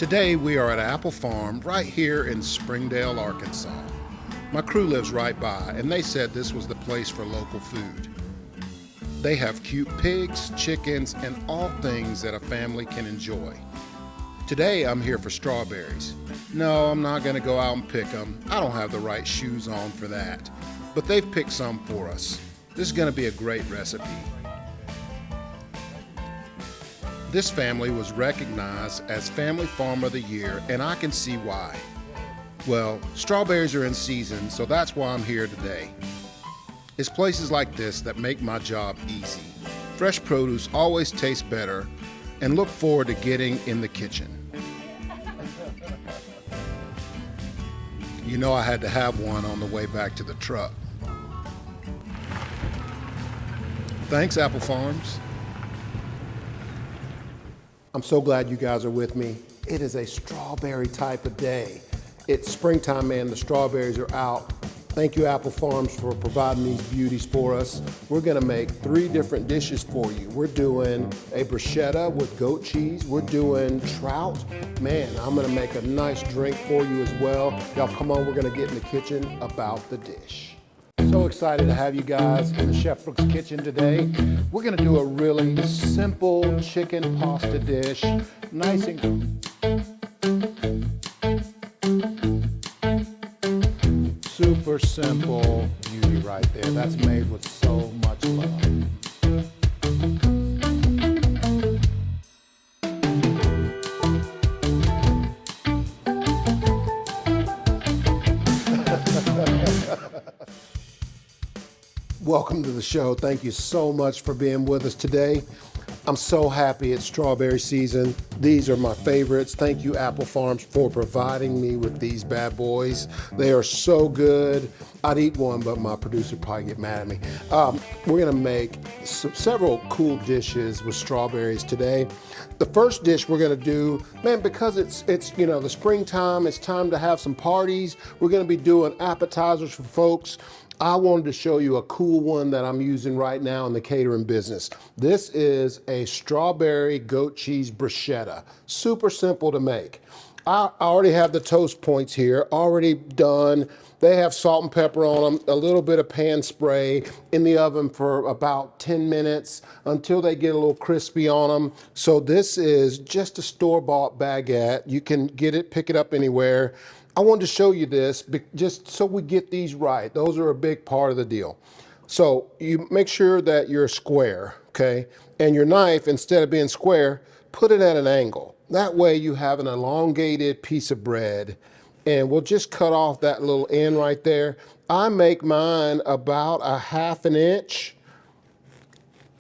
Today we are at Appel Farm right here in Springdale, Arkansas. My crew lives right by and they said this was the place for local food. They have cute pigs, chickens, and all things that a family can enjoy. Today I'm here for strawberries. No, I'm not going to go out and pick them. I don't have the right shoes on for that. But they've picked some for us. This is going to be a great recipe. This family was recognized as Family Farm of the Year, and I can see why. Well, strawberries are in season, so that's why I'm here today. It's places like this that make my job easy. Fresh produce always tastes better, and look forward to getting in the kitchen. You know I had to have one on the way back to the truck. Thanks, Appel Farms. I'm so glad you guys are with me. It is a strawberry type of day. It's springtime, man. The strawberries are out. Thank you, Appel Farms, for providing these beauties for us. We're gonna make 3 different dishes for you. We're doing a bruschetta with goat cheese. We're doing trout. Man, I'm gonna make a nice drink for you as well. Y'all come on, we're gonna get in the kitchen about the dish. So excited to have you guys in the Chef Brooks kitchen today. We're gonna do a really simple chicken pasta dish. Nice and super simple beauty right there. That's made with so much love. Welcome to the show. Thank you so much for being with us today. I'm so happy it's strawberry season. These are my favorites. Thank you, Appel Farms, for providing me with these bad boys. They are so good. I'd eat one, but my producer would probably get mad at me. We're gonna make several cool dishes with strawberries today. The first dish we're gonna do, man, because it's you know, the springtime, it's time to have some parties. We're gonna be doing appetizers for folks. I wanted to show you a cool one that I'm using right now in the catering business. This is a strawberry goat cheese bruschetta. Super simple to make. I already have the toast points here, already done. They have salt and pepper on them, a little bit of pan spray in the oven for about 10 minutes until they get a little crispy on them. So this is just a store-bought baguette. You can get it, pick it up anywhere. I wanted to show you this just so we get these right. Those are a big part of the deal. So you make sure that you're square, okay? And your knife, instead of being square, put it at an angle. That way you have an elongated piece of bread, and we'll just cut off that little end right there. I make mine about a ½ inch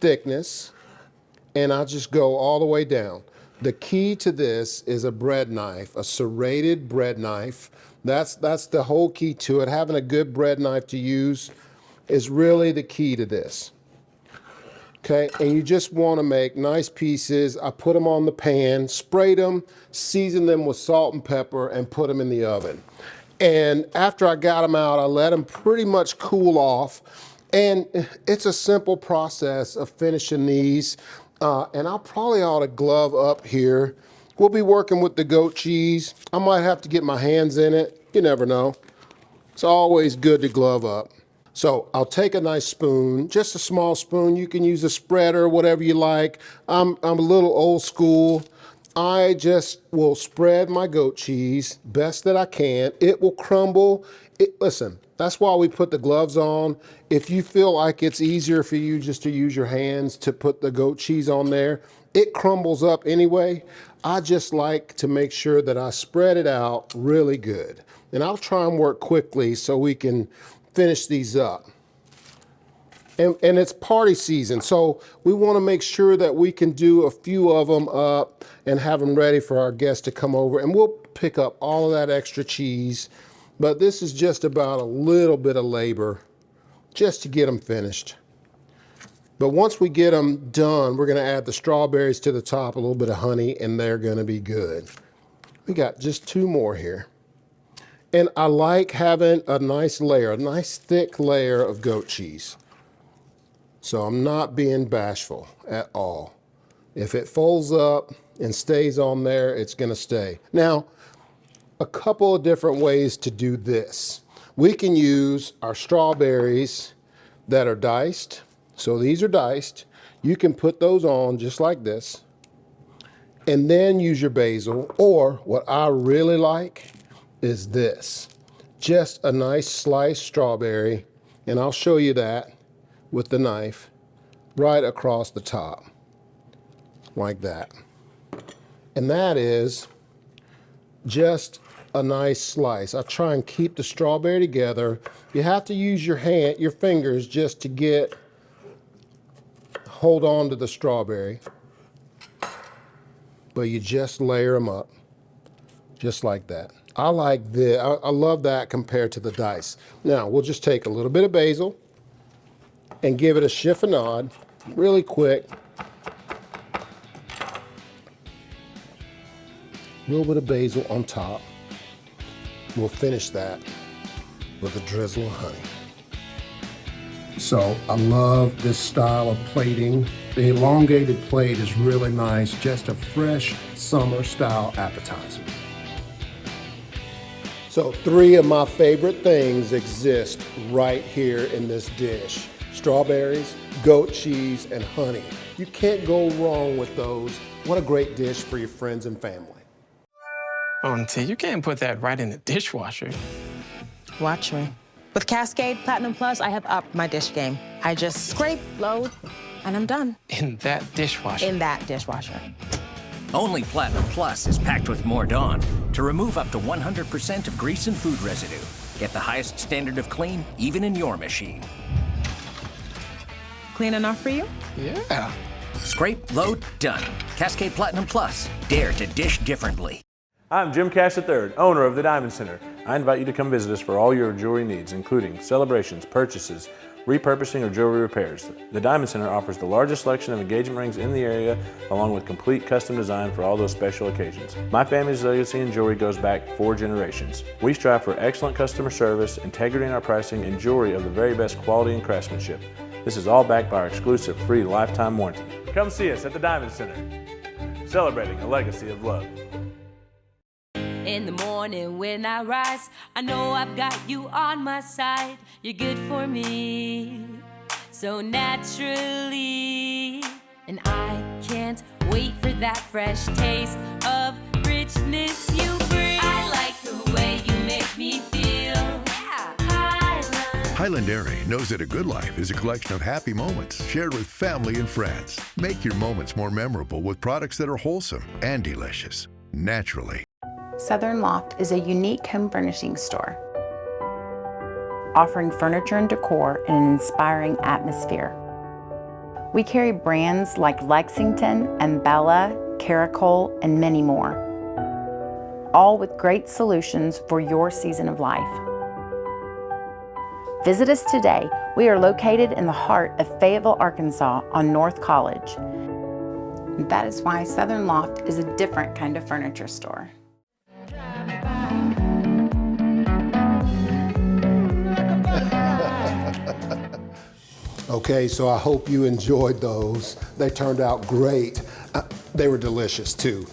thickness, and I just go all the way down. The key to this is a bread knife, a serrated bread knife. That's the whole key to it. Having a good bread knife to use is really the key to this. Okay, and you just want to make nice pieces. I put them on the pan, sprayed them, seasoned them with salt and pepper, and put them in the oven. And after I got them out, I let them pretty much cool off. And it's a simple process of finishing these. And I'll probably ought to glove up here. We'll be working with the goat cheese. I might have to get my hands in it. You never know. It's always good to glove up. So I'll take a nice spoon, just a small spoon. You can use a spreader, whatever you like. I'm a little old school. I just will spread my goat cheese best that I can. It will crumble. Listen, that's why we put the gloves on. If you feel like it's easier for you just to use your hands to put the goat cheese on there, it crumbles up anyway. I just like to make sure that I spread it out really good. And I'll try and work quickly so we can finish these up. And it's party season, so we want to make sure that we can do a few of them up and have them ready for our guests to come over. And we'll pick up all of that extra cheese. But this is just about a little bit of labor just to get them finished. But once we get them done, we're going to add the strawberries to the top, a little bit of honey, and they're going to be good. We got just 2 more here. And I like having a nice layer, a nice thick layer of goat cheese. So I'm not being bashful at all. If it folds up and stays on there, it's gonna stay. Now, a couple of different ways to do this. We can use our strawberries that are diced. So these are diced. You can put those on just like this and then use your basil, or what I really like is this. Just a nice sliced strawberry, and I'll show you that with the knife right across the top, like that. And that is just a nice slice. I try and keep the strawberry together. You have to use your fingers just to hold on to the strawberry. But you just layer them up, just like that. I like this. I love that compared to the dice. Now, we'll just take a little bit of basil and give it a chiffonade really quick. A little bit of basil on top. We'll finish that with a drizzle of honey. So I love this style of plating. The elongated plate is really nice, just a fresh summer style appetizer. So 3 of my favorite things exist right here in this dish. Strawberries, goat cheese, and honey. You can't go wrong with those. What a great dish for your friends and family. Oh, Auntie, you can't put that right in the dishwasher. Watch me. With Cascade Platinum Plus, I have upped my dish game. I just scrape, load, and I'm done. In that dishwasher? In that dishwasher. Only Platinum Plus is packed with more Dawn to remove up to 100% of grease and food residue. Get the highest standard of clean, even in your machine. Clean enough for you? Yeah. Scrape, load, done. Cascade Platinum Plus. Dare to dish differently. I'm Jim Cash III, owner of the Diamond Center. I invite you to come visit us for all your jewelry needs, including celebrations, purchases, repurposing, or jewelry repairs. The Diamond Center offers the largest selection of engagement rings in the area, along with complete custom design for all those special occasions. My family's legacy in jewelry goes back 4 generations. We strive for excellent customer service, integrity in our pricing, and jewelry of the very best quality and craftsmanship. This is all backed by our exclusive free lifetime warranty. Come see us at the Diamond Center, celebrating a legacy of love. In the morning when I rise, I know I've got you on my side. You're good for me, so naturally. And I can't wait for that fresh taste of richness you bring. I like the way you make me feel. Yeah. Highland Dairy knows that a good life is a collection of happy moments shared with family and friends. Make your moments more memorable with products that are wholesome and delicious, naturally. Southern Loft is a unique home furnishing store, offering furniture and decor in an inspiring atmosphere. We carry brands like Lexington and Bella, Caracol, and many more, all with great solutions for your season of life. Visit us today. We are located in the heart of Fayetteville, Arkansas on North College. That is why Southern Loft is a different kind of furniture store. Okay, so I hope you enjoyed those. They turned out great. They were delicious too.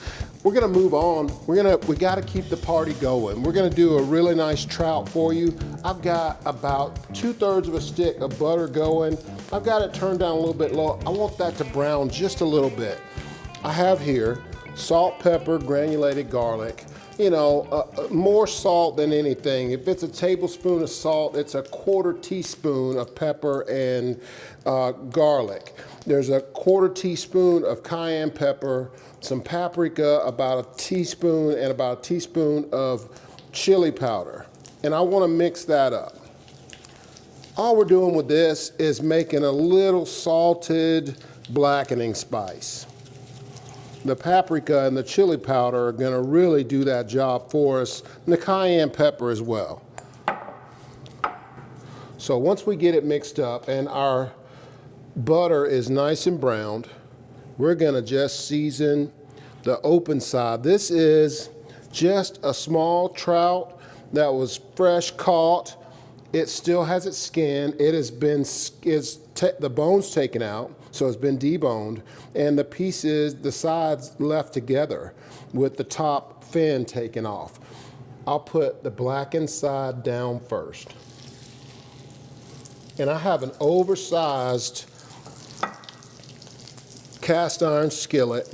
We're gonna move on. We gotta keep the party going. We're gonna do a really nice trout for you. I've got about 2/3 of a stick of butter going. I've got it turned down a little bit low. I want that to brown just a little bit. I have here salt, pepper, granulated garlic. You know, more salt than anything. If it's a tablespoon of salt, it's a 1/4 teaspoon of pepper and garlic. There's a 1/4 teaspoon of cayenne pepper, some paprika, about a teaspoon, and about a teaspoon of chili powder. And I want to mix that up. All we're doing with this is making a little salted blackening spice. The paprika and the chili powder are going to really do that job for us, and the cayenne pepper as well. So once we get it mixed up and our butter is nice and browned, we're going to just season the open side. This is just a small trout that was fresh caught. It still has its skin. It has been the bones taken out. So it's been deboned, and the pieces, the sides left together with the top fin taken off. I'll put the blackened side down first. And I have an oversized cast iron skillet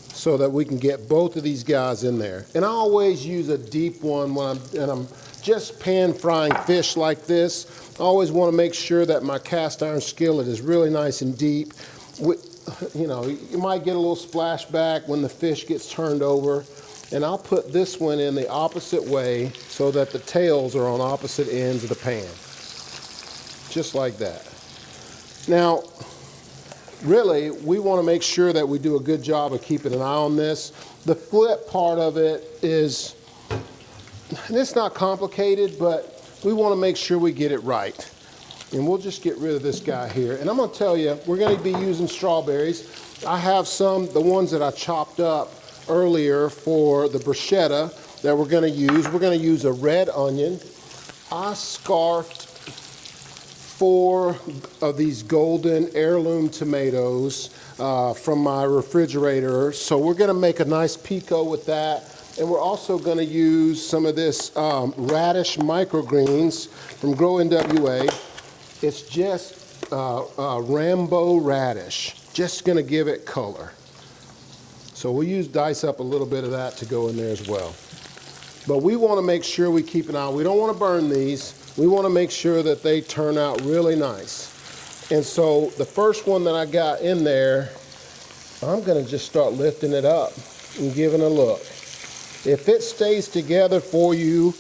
so that we can get both of these guys in there. And I always use a deep one when I'm just pan frying fish like this. I always want to make sure that my cast iron skillet is really nice and deep. You know, you might get a little splashback when the fish gets turned over. And I'll put this one in the opposite way so that the tails are on opposite ends of the pan. Just like that. Now, really, we want to make sure that we do a good job of keeping an eye on this. The flip part of it is, and it's not complicated, but we want to make sure we get it right. And we'll just get rid of this guy here. And I'm going to tell you, we're going to be using strawberries. I have some, the ones that I chopped up earlier for the bruschetta that we're going to use. We're going to use a red onion. I scarfed 4 of these golden heirloom tomatoes from my refrigerator. So we're going to make a nice pico with that. And we're also going to use some of this radish microgreens from Grow NWA. It's just Rambo radish, just going to give it color. So we'll dice up a little bit of that to go in there as well. But we want to make sure we keep an eye. We don't want to burn these. We want to make sure that they turn out really nice. And so the first one that I got in there, I'm going to just start lifting it up and giving a look. If it stays together for you,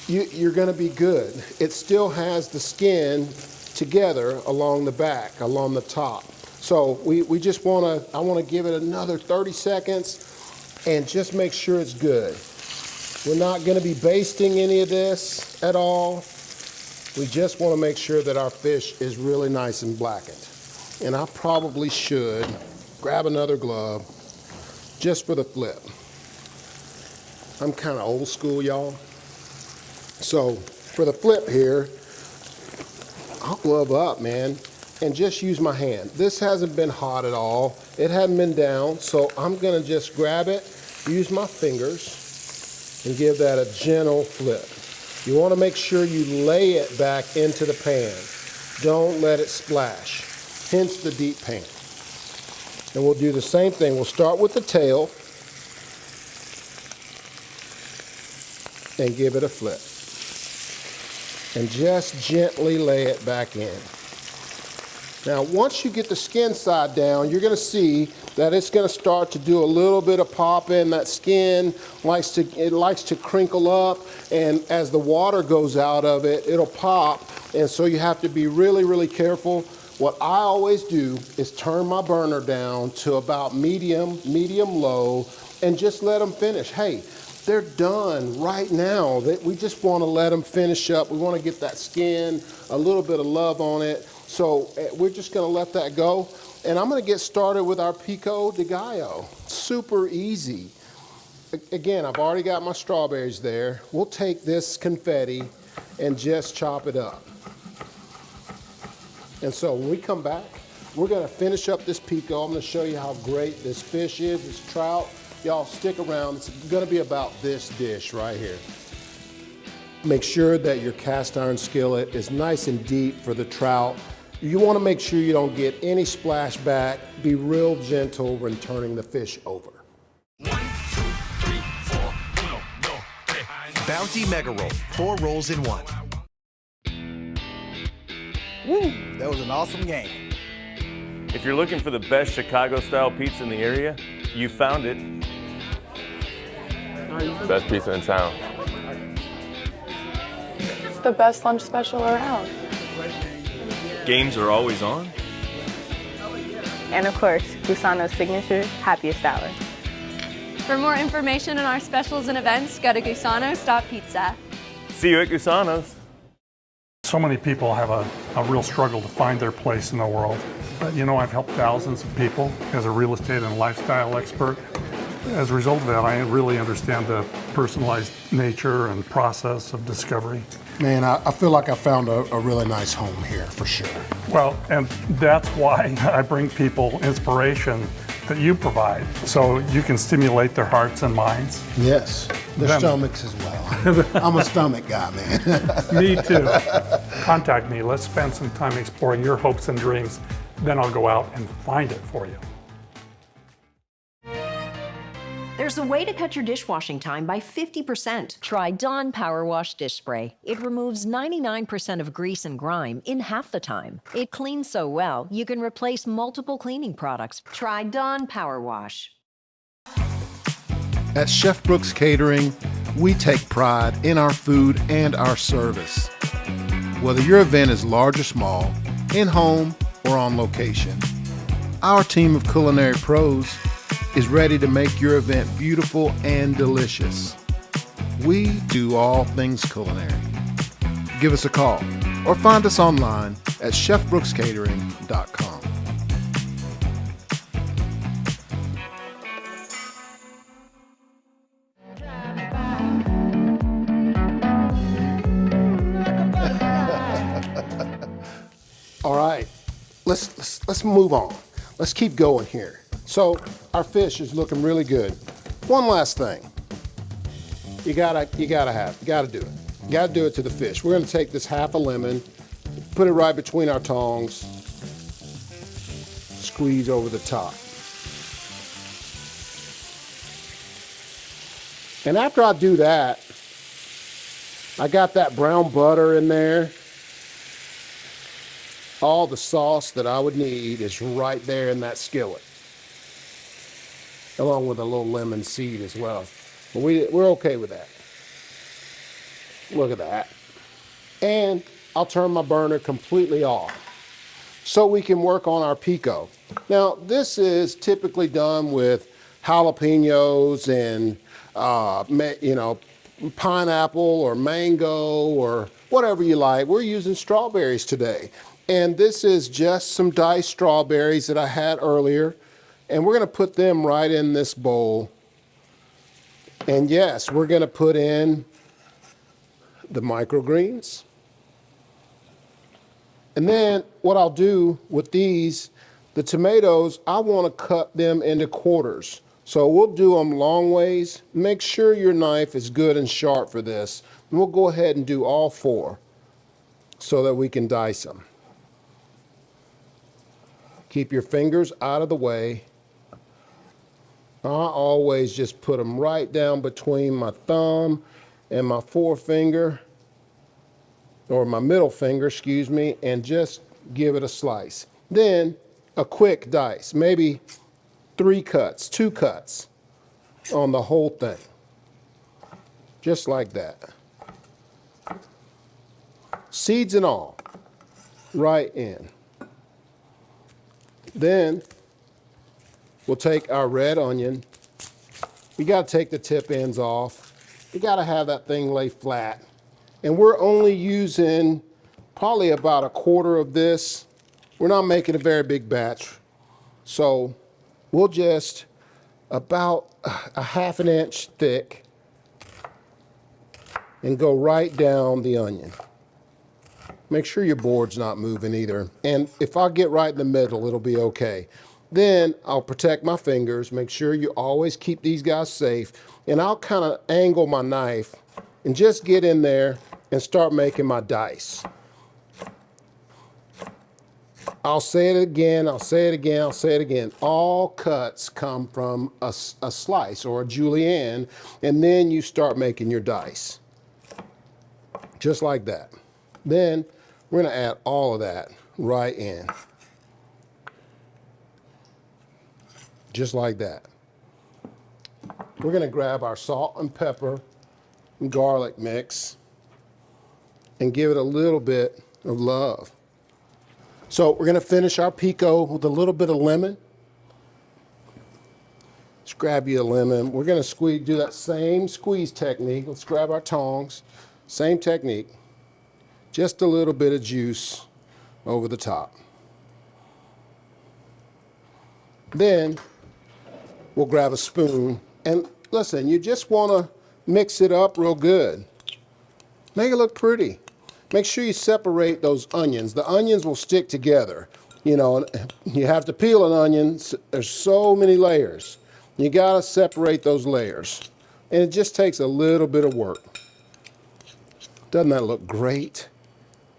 you're going to be good. It still has the skin together along the back, along the top. So we just want to, I want to give it another 30 seconds and just make sure it's good. We're not going to be basting any of this at all. We just want to make sure that our fish is really nice and blackened. And I probably should grab another glove just for the flip. I'm kind of old school, y'all. So for the flip here, I'll glove up, man, and just use my hand. This hasn't been hot at all. It hadn't been down, so I'm going to just grab it, use my fingers, and give that a gentle flip. You want to make sure you lay it back into the pan. Don't let it splash, hence the deep pan. And we'll do the same thing. We'll start with the tail and give it a flip. And just gently lay it back in. Now, once you get the skin side down, you're going to see that it's going to start to do a little bit of popping. That skin likes to crinkle up, and as the water goes out of it, it'll pop. And so you have to be really, really careful. What I always do is turn my burner down to about medium low, and just let them finish. Hey, they're done right now. We just want to let them finish up. We want to get that skin, a little bit of love on it. So we're just going to let that go. And I'm going to get started with our pico de gallo. Super easy. Again, I've already got my strawberries there. We'll take this confetti and just chop it up. And so when we come back, we're going to finish up this pico. I'm going to show you how great this fish is, this trout. Y'all stick around. It's going to be about this dish right here. Make sure that your cast iron skillet is nice and deep for the trout. You want to make sure you don't get any splashback. Be real gentle when turning the fish over. 1, 2, 3, 4, 1, 2, 3. Bounty Mega Roll, 4 rolls in 1. Woo, that was an awesome game. If you're looking for the best Chicago-style pizza in the area, you found it. Best pizza in town. It's the best lunch special around. Games are always on. And of course, Gusano's signature happiest hour. For more information on our specials and events, go to gusanos.pizza. See you at Gusano's. So many people have a real struggle to find their place in the world. But you know, I've helped thousands of people as a real estate and lifestyle expert. As a result of that, I really understand the personalized nature and process of discovery. Man, I feel like I found a really nice home here, for sure. Well, and that's why I bring people inspiration that you provide, so you can stimulate their hearts and minds. Yes, their stomachs as well. I'm a stomach guy, man. Me too. Contact me. Let's spend some time exploring your hopes and dreams. Then I'll go out and find it for you. There's a way to cut your dishwashing time by 50%. Try Dawn Power Wash Dish Spray. It removes 99% of grease and grime in half the time. It cleans so well, you can replace multiple cleaning products. Try Dawn Power Wash. At Chef Brooks Catering, we take pride in our food and our service. Whether your event is large or small, in-home or on location, our team of culinary pros is ready to make your event beautiful and delicious. We do all things culinary. Give us a call or find us online at chefbrookscatering.com. All right, let's move on. Let's keep going here. So our fish is looking really good. One last thing. You gotta do it. You gotta do it to the fish. We're gonna take this half a lemon, put it right between our tongs, squeeze over the top. And after I do that, I got that brown butter in there. All the sauce that I would need is right there in that skillet, along with a little lemon seed as well. But we're okay with that. Look at that. And I'll turn my burner completely off so we can work on our pico. Now, this is typically done with jalapenos and, pineapple or mango or whatever you like. We're using strawberries today. And this is just some diced strawberries that I had earlier. And we're gonna put them right in this bowl. And yes, we're gonna put in the microgreens. And then what I'll do with these, the tomatoes, I wanna cut them into quarters. So we'll do them long ways. Make sure your knife is good and sharp for this. And we'll go ahead and do all 4 so that we can dice them. Keep your fingers out of the way. I always just put them right down between my thumb and my forefinger, or my middle finger, excuse me, and just give it a slice. Then a quick dice, maybe 3 cuts, 2 cuts on the whole thing. Just like that. Seeds and all, right in. Then we'll take our red onion. You gotta take the tip ends off. You gotta have that thing lay flat. And we're only using probably about 1/4 of this. We're not making a very big batch. So we'll just about a 1/2 inch thick and go right down the onion. Make sure your board's not moving either. And if I get right in the middle, it'll be okay. Then I'll protect my fingers, make sure you always keep these guys safe, and I'll kind of angle my knife and just get in there and start making my dice. I'll say it again, I'll say it again, I'll say it again. All cuts come from a slice or a julienne, and then you start making your dice. Just like that. Then we're gonna add all of that right in. Just like that. We're gonna grab our salt and pepper and garlic mix and give it a little bit of love. So we're gonna finish our pico with a little bit of lemon. Let's grab you a lemon. We're gonna do that same squeeze technique. Let's grab our tongs, same technique. Just a little bit of juice over the top. Then we'll grab a spoon, and listen, you just wanna mix it up real good. Make it look pretty. Make sure you separate those onions. The onions will stick together. You know, you have to peel an onion. There's so many layers. You gotta separate those layers. And it just takes a little bit of work. Doesn't that look great?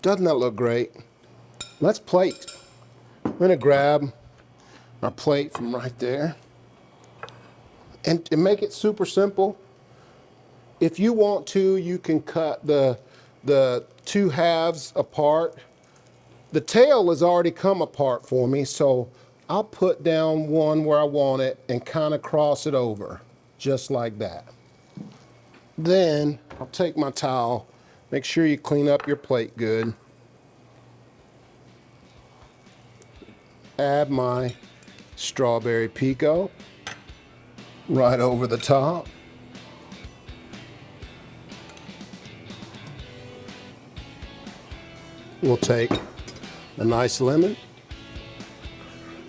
Doesn't that look great? Let's plate. I'm gonna grab our plate from right there. And to make it super simple, if you want to, you can cut the two halves apart. The tail has already come apart for me, so I'll put down one where I want it and kind of cross it over, just like that. Then I'll take my towel, make sure you clean up your plate good. Add my strawberry pico right over the top. We'll take a nice lemon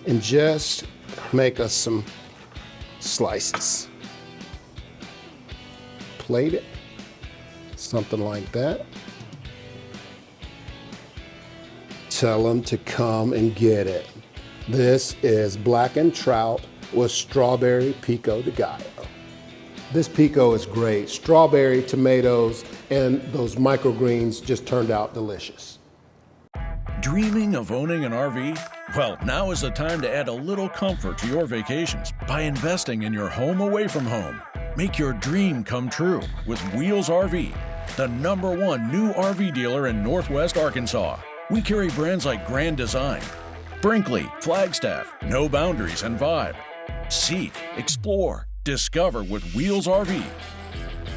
and just make us some slices. Plate it, something like that. Tell them to come and get it. This is blackened trout with strawberry pico de gallo. This pico is great. Strawberry, tomatoes, and those microgreens just turned out delicious. Dreaming of owning an RV? Well, now is the time to add a little comfort to your vacations by investing in your home away from home. Make your dream come true with Wheels RV, the #1 new RV dealer in Northwest Arkansas. We carry brands like Grand Design, Brinkley, Flagstaff, No Boundaries, and Vibe. Seek, explore, discover with Wheels RV.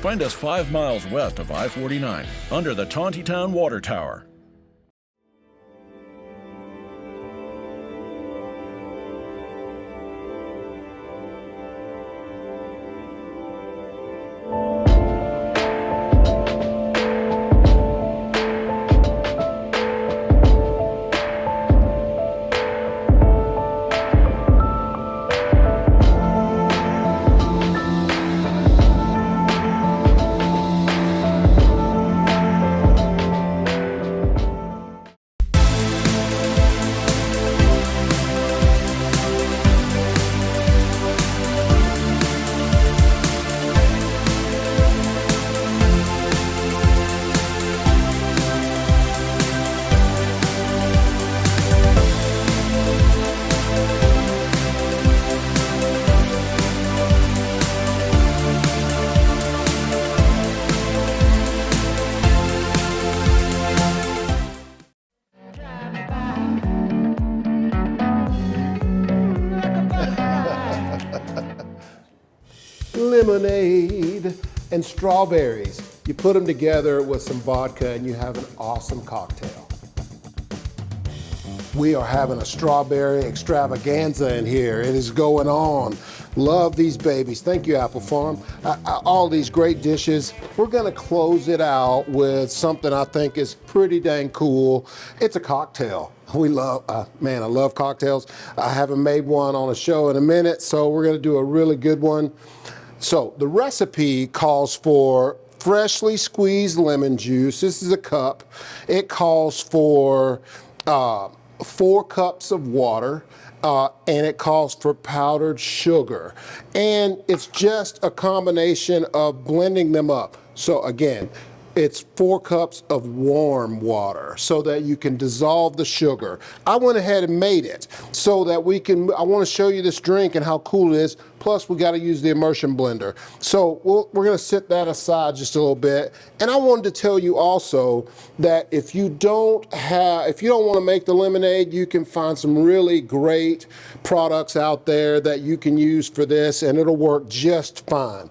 Find us 5 miles west of I-49 under the Tontitown Water Tower. Lemonade and strawberries. You put them together with some vodka and you have an awesome cocktail. We are having a strawberry extravaganza in here. It is going on. Love these babies. Thank you, Appel Farm. All these great dishes. We're gonna close it out with something I think is pretty dang cool. It's a cocktail. We love, man, I love cocktails. I haven't made one on a show in a minute, so we're gonna do a really good one. So the recipe calls for freshly squeezed lemon juice. This is a cup. It calls for 4 cups of water, and it calls for powdered sugar. And it's just a combination of blending them up. So again, it's 4 cups of warm water so that you can dissolve the sugar. I went ahead and made it so that we can, I want to show you this drink and how cool it is. Plus we got to use the immersion blender. So we're going to set that aside just a little bit. And I wanted to tell you also that if you don't want to make the lemonade, you can find some really great products out there that you can use for this and it'll work just fine.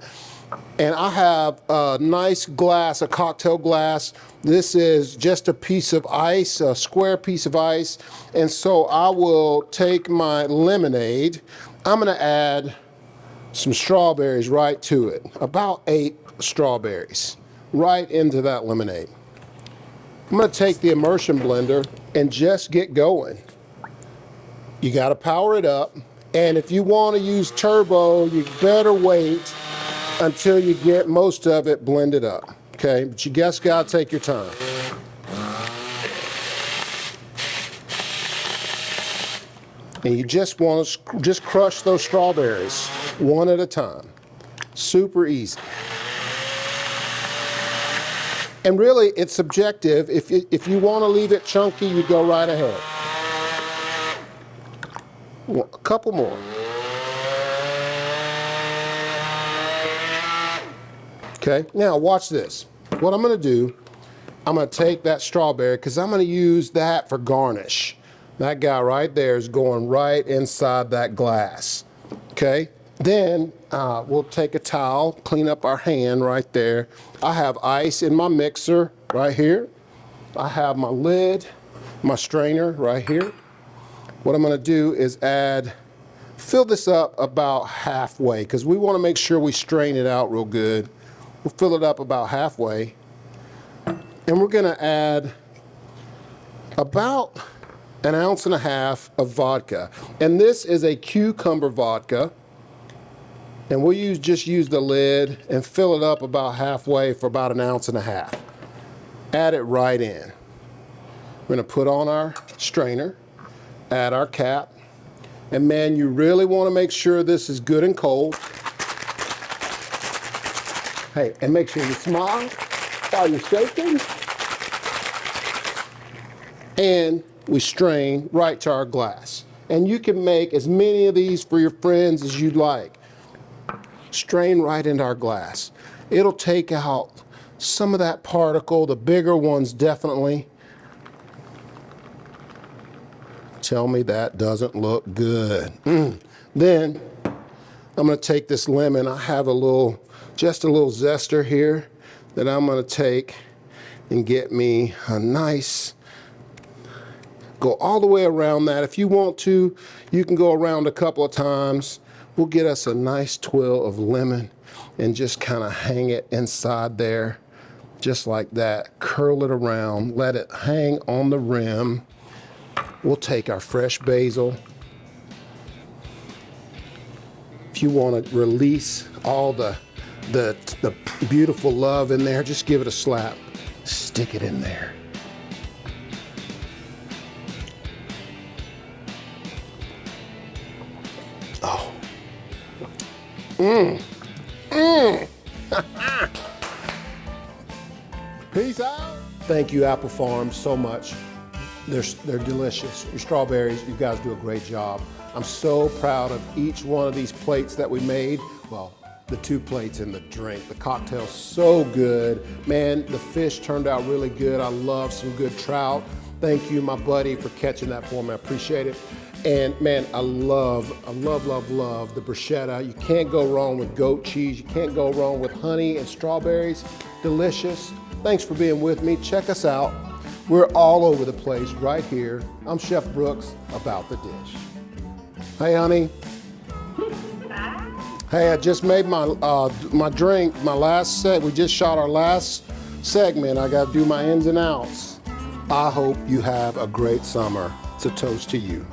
And I have a nice glass, a cocktail glass. This is just a piece of ice, a square piece of ice. And so I will take my lemonade. I'm gonna add some strawberries right to it. About 8 strawberries right into that lemonade. I'm gonna take the immersion blender and just get going. You gotta power it up. And if you wanna use turbo, you better wait until you get most of it blended up, okay? But you just gotta take your time. And you just want to just crush those strawberries one at a time. Super easy. And really, it's subjective. If you want to leave it chunky, you go right ahead. A couple more. Okay, now watch this. What I'm going to do, I'm going to take that strawberry because I'm going to use that for garnish. That guy right there is going right inside that glass. Okay, then we'll take a towel, clean up our hand right there. I have ice in my mixer right here. I have my lid, my strainer right here. What I'm going to do is fill this up about halfway because we want to make sure we strain it out real good. We'll fill it up about halfway. And we're going to add about 1.5 ounces of vodka. And this is a cucumber vodka. And we'll just use the lid and fill it up about halfway for about 1.5 ounces. Add it right in. We're going to put on our strainer, add our cap. And man, you really want to make sure this is good and cold. Hey, and make sure you smile while you're shaking. And we strain right to our glass. And you can make as many of these for your friends as you'd like. Strain right into our glass. It'll take out some of that particle, the bigger ones definitely. Tell me that doesn't look good. Then I'm going to take this lemon. I have just a little zester here that I'm going to take and get me a nice, go all the way around that. If you want to, you can go around a couple of times. We'll get us a nice twill of lemon and just kind of hang it inside there, just like that. Curl it around, let it hang on the rim. We'll take our fresh basil. If you want to release all the beautiful love in there, just give it a slap. Stick it in there. Oh. Peace out. Thank you, Appel Farms, so much. They're delicious. Your strawberries, you guys do a great job. I'm so proud of each one of these plates that we made. Well, the 2 plates and the drink. The cocktail's so good. Man, the fish turned out really good. I love some good trout. Thank you, my buddy, for catching that for me. I appreciate it. And man, I love the bruschetta. You can't go wrong with goat cheese. You can't go wrong with honey and strawberries. Delicious. Thanks for being with me. Check us out. We're all over the place right here. I'm Chef Brooks, About the Dish. Hey, honey. Hey, I just made my drink, my last set. We just shot our last segment. I got to do my ins and outs. I hope you have a great summer. It's a toast to you.